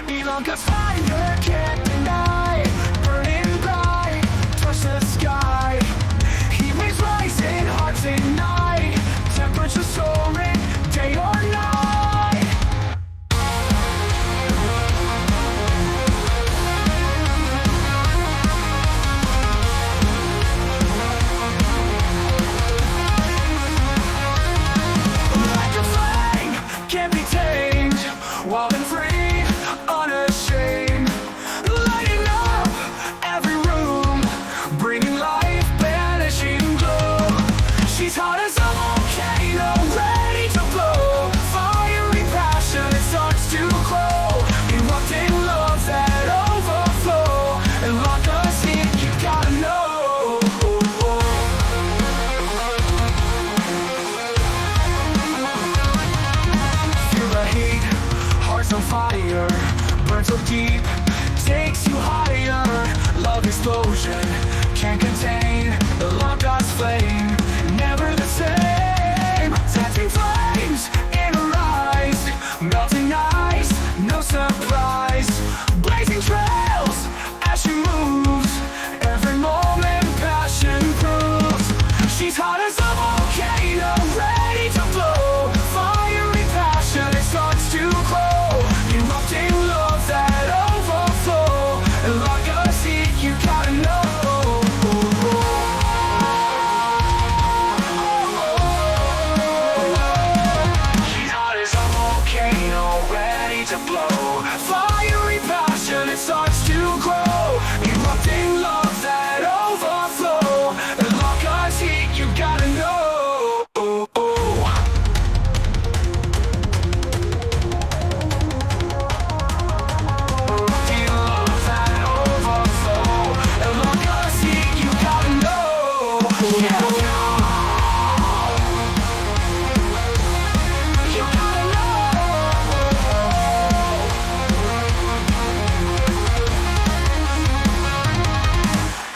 Be like a fire, can't deny. Burning bright, touch the sky. Heat waves rising, hearts ignite. Temperature soaring, day or night. Like a flame, can't be tamed. Wild and free, unashamed. Lighting up every room, bringing life, banishing gloom. She's hot as a volcano, ready to blow. Fiery passion, it starts to glow. Erupting loves that overflow. And like us in, you gotta know. Feel the heat, hearts on fire, burn so deep, takes you higher. Love explosion, can't contain. The love God's flame, never the same. Dancing flames in her eyes, melting ice, no surprise. Blazing trails as she moves, every moment passion proves. She's hot as a volcano, ready to blow. Fiery passion, it starts to glow. Erupting love that overflow. And like a seed, you gotta know. She's hot as a volcano, ready to blow. Fiery passion, it starts to grow. Erupting love that overflow. And like a seed, you gotta know. Erupting love that overflow. And like a seed, you gotta know. You gotta know.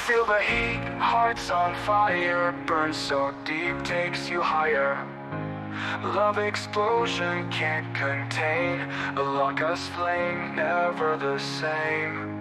Feel the heat, hearts on fire, burns so deep, takes you higher. Love explosion, can't contain. A lock us flame, never the same.